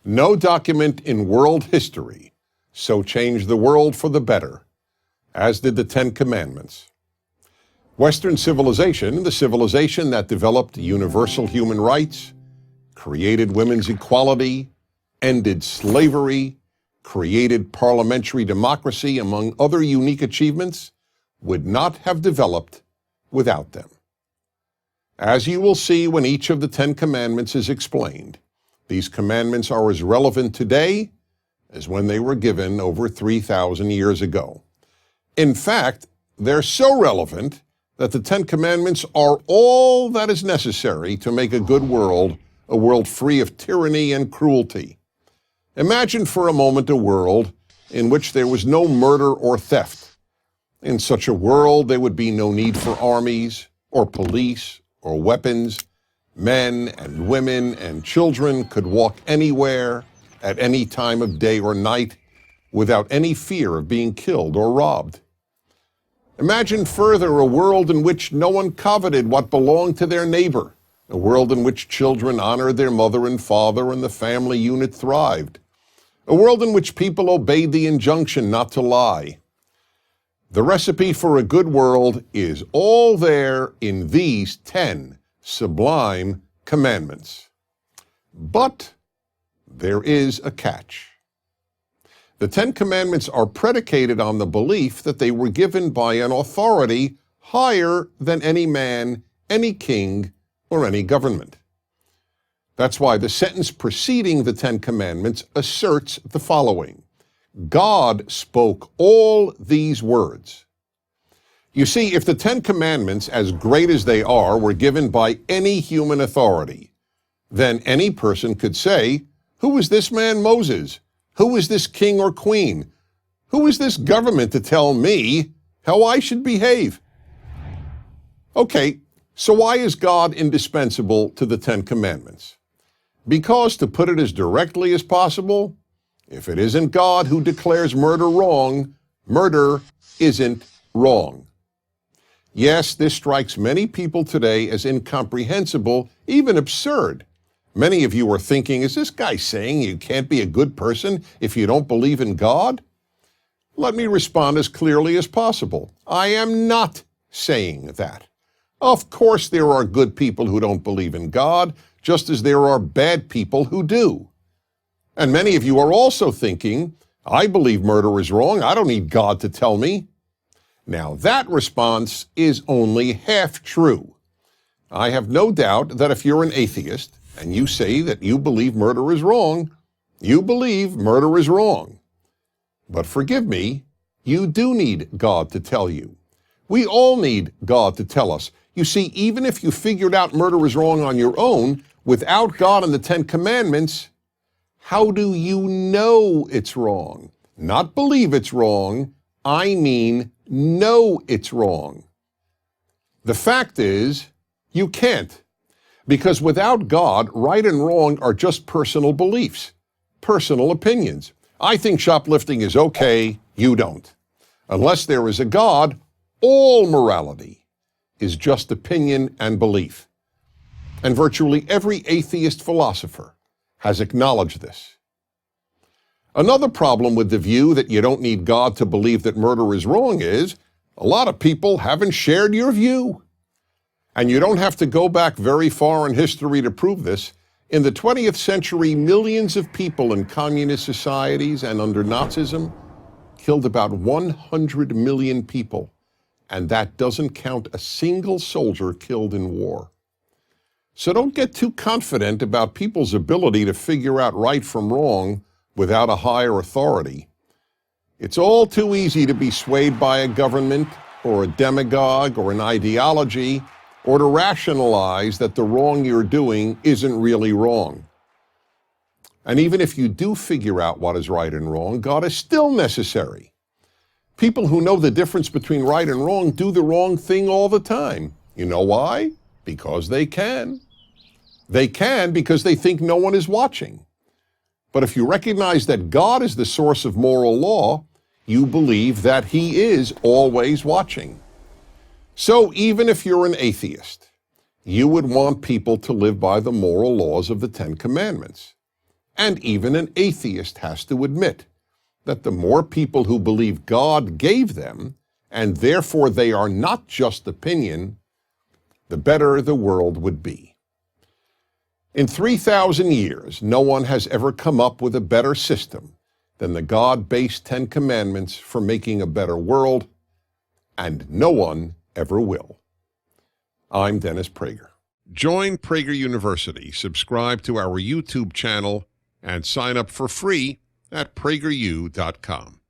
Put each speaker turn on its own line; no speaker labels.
No document in world history so changed the world for the better as did the Ten Commandments. Western civilization, the civilization that developed universal human rights, created women's equality, ended slavery, created parliamentary democracy, among other unique achievements, would not have developed without them. As you will see when each of the Ten Commandments is explained, these commandments are as relevant today as when they were given over 3,000 years ago. In fact, they're so relevant that the Ten Commandments are all that is necessary to make a good world, a world free of tyranny and cruelty. Imagine for a moment a world in which there was no murder or theft. In such a world, there would be no need for armies or police or weapons. Men and women and children could walk anywhere at any time of day or night without any fear of being killed or robbed. Imagine further a world in which no one coveted what belonged to their neighbor, a world in which children honored their mother and father and the family unit thrived, a world in which people obeyed the injunction not to lie. The recipe for a good world is all there in these 10 sublime commandments. But there is a catch. The Ten Commandments are predicated on the belief that they were given by an authority higher than any man, any king, or any government. That's why the sentence preceding the Ten Commandments asserts the following: God spoke all these words. You see, if the Ten Commandments, as great as they are, were given by any human authority, then any person could say, "Who is this man Moses? Who is this king or queen? Who is this government to tell me how I should behave?" Okay, so why is God indispensable to the Ten Commandments? Because, to put it as directly as possible, if it isn't God who declares murder wrong, murder isn't wrong. Yes, this strikes many people today as incomprehensible, even absurd. Many of you are thinking, is this guy saying you can't be a good person if you don't believe in God? Let me respond as clearly as possible. I am not saying that. Of course there are good people who don't believe in God, just as there are bad people who do. And many of you are also thinking, I believe murder is wrong. I don't need God to tell me. Now that response is only half true. I have no doubt that if you're an atheist, and you say that you believe murder is wrong, you believe murder is wrong. But forgive me, you do need God to tell you. We all need God to tell us. You see, even if you figured out murder is wrong on your own, without God and the Ten Commandments, how do you know it's wrong? Not believe it's wrong, I mean know it's wrong. The fact is, you can't. Because without God, right and wrong are just personal beliefs, personal opinions. I think shoplifting is okay, you don't. Unless there is a God, all morality is just opinion and belief. And virtually every atheist philosopher has acknowledged this. Another problem with the view that you don't need God to believe that murder is wrong is a lot of people haven't shared your view. And you don't have to go back very far in history to prove this. In the 20th century, millions of people in communist societies and under Nazism killed about 100 million people. And that doesn't count a single soldier killed in war. So don't get too confident about people's ability to figure out right from wrong without a higher authority. It's all too easy to be swayed by a government or a demagogue or an ideology, or to rationalize that the wrong you're doing isn't really wrong. And even if you do figure out what is right and wrong, God is still necessary. People who know the difference between right and wrong do the wrong thing all the time. You know why? Because they can. They can because they think no one is watching. But if you recognize that God is the source of moral law, you believe that He is always watching. So even if you're an atheist, you would want people to live by the moral laws of the Ten Commandments. And even an atheist has to admit that the more people who believe God gave them, and therefore they are not just opinion, the better the world would be. In 3,000 years, no one has ever come up with a better system than the God-based 10 Commandments for making a better world, and no one ever will. I'm Dennis Prager. Join Prager University, subscribe to our YouTube channel, and sign up for free at prageru.com.